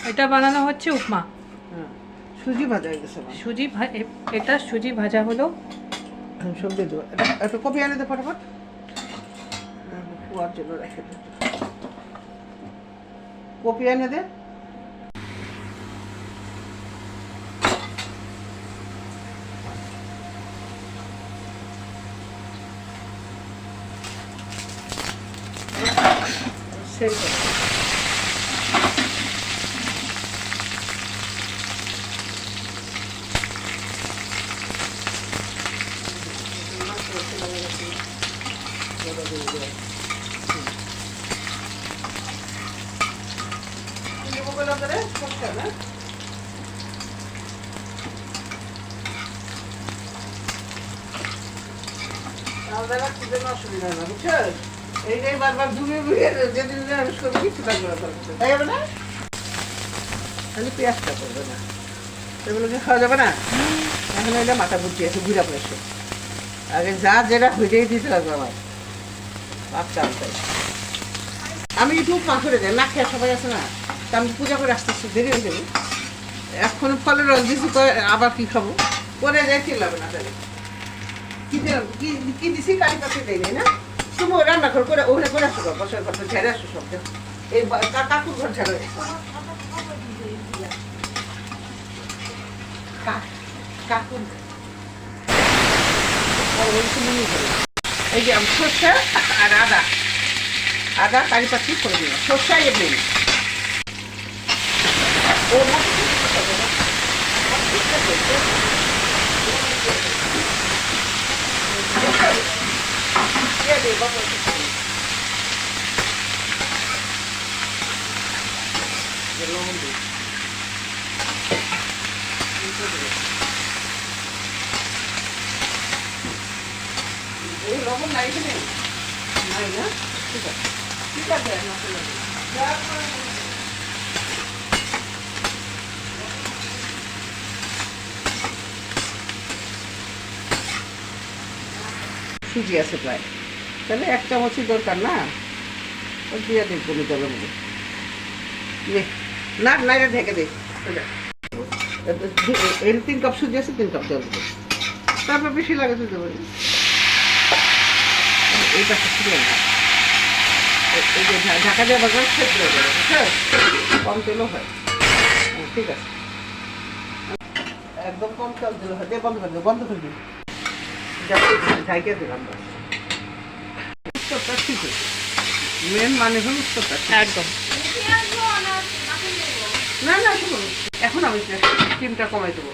এটা বানানো হচ্ছে উপমা। হ্যাঁ, সুজি ভাজা হয়ে গেছে। এটা সুজি ভাজা হলো। সব দিয়ে দেবো। একটা কপি আনে দে ফটাফট, কুয়ার জন্য রেখে দে। কপি এনে দে। সেই অসুবিধা না, বুঝছো? এইটাই বারবার ঘুমিয়ে ঘুরিয়ে যেদিন আমি সব কিছু থাকবে না, তাই হবে না? খালি পেঁয়াজটা করবে না, সেগুলোকে খাওয়া যাবে না। এখন এটা মাথা বুঝিয়ে আছে, ঘুরা পড়েছে। আগে যা যেটা হইতেই দিতে লাগবে আমার বাচ্চা আনতাই। আমি একটু উপমা করে দেয়, না খেয়ে সবাই আছে না, তা আমি পূজা করে আসতে আসতে দেরি হয়ে যাবে। এখন ফলের রস দিচ্ছি, আবার কি খাবো? পরে যাই চিল্লাবে না তাহলে। কি দিছি কারি পাশে দেয় না, তুমি রান্না করে ওখানে করে আসো, বসার কথা ঝেড়ে আসো সব। এই কাকুর ঘর ঝেড়ে কাকুর। এই যে সর্ষে আর আদা কারি পাখি করে দিলাম, সর্ষে এমনি লবণ নাই না, ঠিক আছে ঠিক আছে। সুজি আছে প্রায়, তাহলে এক চামচই দরকার না, ওই দিয়ে দেখবো নি জলের মধ্যে। না না, এটা ঢেকে দে। এর 3 কাপ সুজি আছে, 3 কাপ জল দেবো, তারপর বেশি লাগে তুই দেবো। এইটা এই যে ঢাকা দিয়ে বাজার সেদ্ধ হয়ে যাবে, বুঝছো? কম তেলও হয়, ঠিক আছে। একদম কম তেল দিলে হয়। বন্ধ করে দিও, বন্ধ করে দিই। ঢাইকে দিলাম, উত্তরটা ঠিক হয়েছে। মেন মানে হল উত্তরটা একদম। না না, শুনুন, এখন আমি স্টিমটা কমাই দেবো।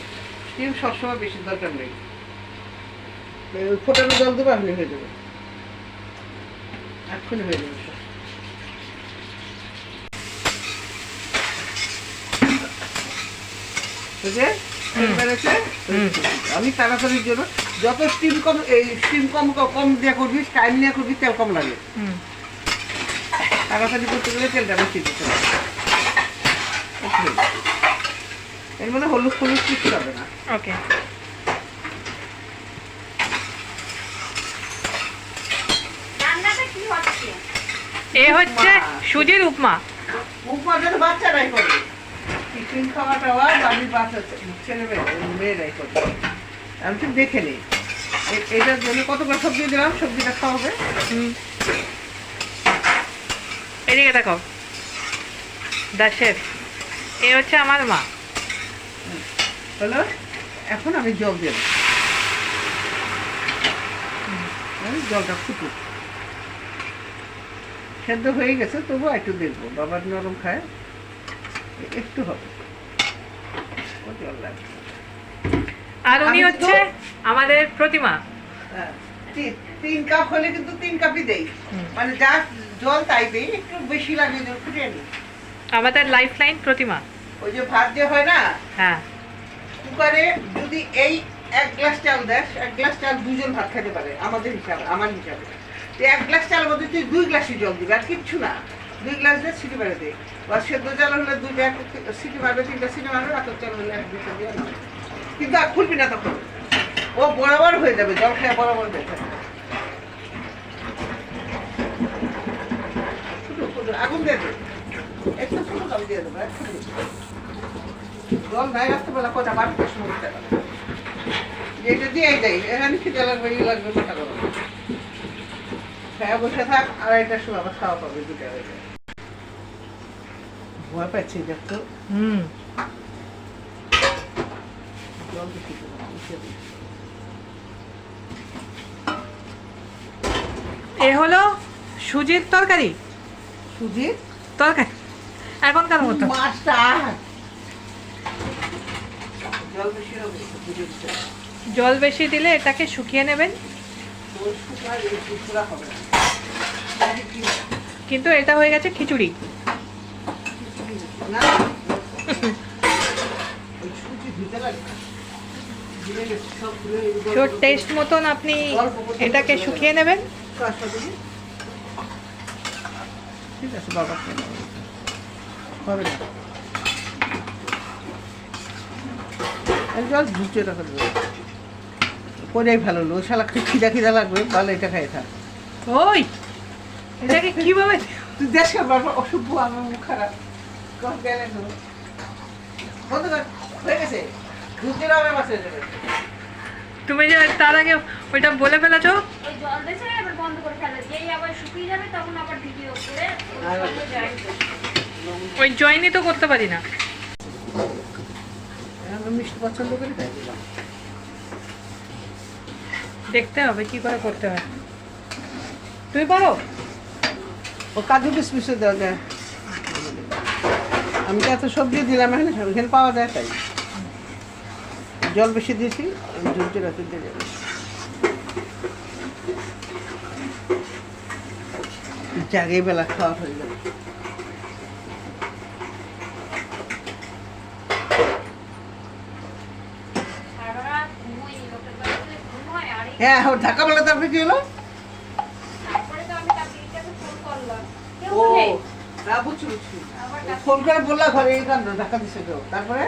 স্টিম সবসময় বেশি দরকার নেই, ফোটানো জল দেবো, এখনই হয়ে যাবে, এক্ষুনি হয়ে যাবে। আমি তাড়াতাড়ির জন্য যত স্টিম কম কম দিয়ে করবি, টাইম নিয়ে করবি, তেল কম লাগে। তাড়াতাড়ি করতে গেলে তেলটা বেশি দিতে হবে। এর মানে হলুদ কিছু হবে না। ওকে। এ হচ্ছে সুজির উপমা। উপমা যেন বাচ্চারাই করবে, টিফিন খাওয়া টাওয়া বাড়ির বাচ্চা ছেলে মেয়েরাই করবে। আমি তো দেখে নিই এটার জন্য কতগুলো সবজি দিলাম, সবজিটা খাওয়া হবে। এদিকে দেখো দাশের, এ হচ্ছে আমার মা। হলো, এখন আমি জল দেব, জলটা ফুটুক। সেদ্ধ হয়ে গেছে, তবুও একটু দেখবো, বাবার নরম খায়, একটু হবে। আর উনি হচ্ছে আমাদের প্রতিমা। 3 কাপ হলে কিন্তু 3 কাপই দেই, মানে যা জল তাই দেই, একটু বেশি লাগে জল ফুটিয়ে নিই। আমাদের লাইফ লাইন প্রতিমা। ওই যে ভাত যে হয় না, হ্যাঁ, কুকারে যদি এই 1 গ্লাস চাল দেস, 1 গ্লাস চাল 2 জন ভাত খেতে পারে, আমার হিসাবে। 1 গ্লাস চালের মধ্যে তুই 2 গ্লাসই জল দিবি, আর কিচ্ছু না। 2 গ্লাস দিয়ে সিটি মারে দে, বা সেদ্ধ চাল হলে 2টা সিটি মারবে, 3টা সিটি মারবে, আতর চাল হলে 1 দুটো দিয়ে নাও। কিন্তু আর খুলবি না তখন, ও বরাবর হয়ে যাবে, জল খেয়ে বরাবর হয়ে যাবে। আগুন দিয়ে দে। একটু ছোট জল দিয়ে দেবো, একটু জল নাই রাখতে পারলে কটা বাড়িতে শুরু করতে পারে এটা দিয়েই যাই, এখানে খিদে লাগবে ই লাগবে মাথা গরম খাওয়া বসে থাক, আর এটা সময় আবার খাওয়া পাবে, দুটা হয়ে যায়। ভয় পাচ্ছি দেখতো। জল বেশি দেবো, মিশিয়ে দিই। এ হলো সুজির তরকারি। সুজি তরকারি এখনকার মতো। মাছটা জল বেশি হবে, সুজির ভিতরে। জল বেশি দিলে এটাকে শুকিয়ে নেবেন, ওই শুকনা এই শুকনা হবে না। কিন্তু এটা হয়ে গেছে খিচুড়ি। না ওই সুজি দিতে লাগে না। দিয়ে গেছে সব পুরো এই তো টেস্ট মতন আপনি এটাকে শুকিয়ে নেবেন। কাঁচা দিবি। ঠিক আছে বাবা, খেয়ে নাও। হবে না, এই জল ঝুঁচিয়ে রাখা দেবে, পরেই ভালো হলো। শালা খিদা খিদা লাগবে, ভালো এটা খাই থাক। ওই এটাকে কিভাবে তুই দেশে বাবা অসভ্য, আমার মুখ খারাপ কখন গেলে তো বন্ধ কর, হয়ে গেছে। ঝুঁচিয়ে রাখবে, মাছ হয়ে যাবে। তুমি যে তার আগে ওইটা বলে ফেলেছো? ওই জল দিয়েছে এবার বন্ধ করে ফেলে, যেই আবার শুকিয়ে যাবে তখন আবার ভিডিও করে ওর সঙ্গে জয়েন করবে। ওই জয়েনই তো করতে পারি না। আমি মিষ্টি পছন্দ করি, তাই দিলাম। দেখতে হবে কি করে করতে হয়। তুমি পারো? ও কাজু কিশমিশে দেওয়া যায়। আমি তো এত সবজি দিলাম, এখানে পাওয়া যায় তাই। জল বেশি দিয়েছি, ঝুঁচে রাখতে দিয়ে যাবে। জাগেই বেলা খাওয়া হয়ে যাবে। সারারা ঘুমোই, লোকের বাড়িতে ঘুমোয়, আর এই হ্যাঁ ওর ঢাকা বেলা, তারপরে কি হলো? তারপরে তো আমি তাকে এইটাকে ফোন করলাম, কেউ ও বলে না, বুঝছি বুঝছি। আবার ফোন করে বললা ঘরে এই কাণ্ড, ঢাকা দিছে কেউ, তারপরে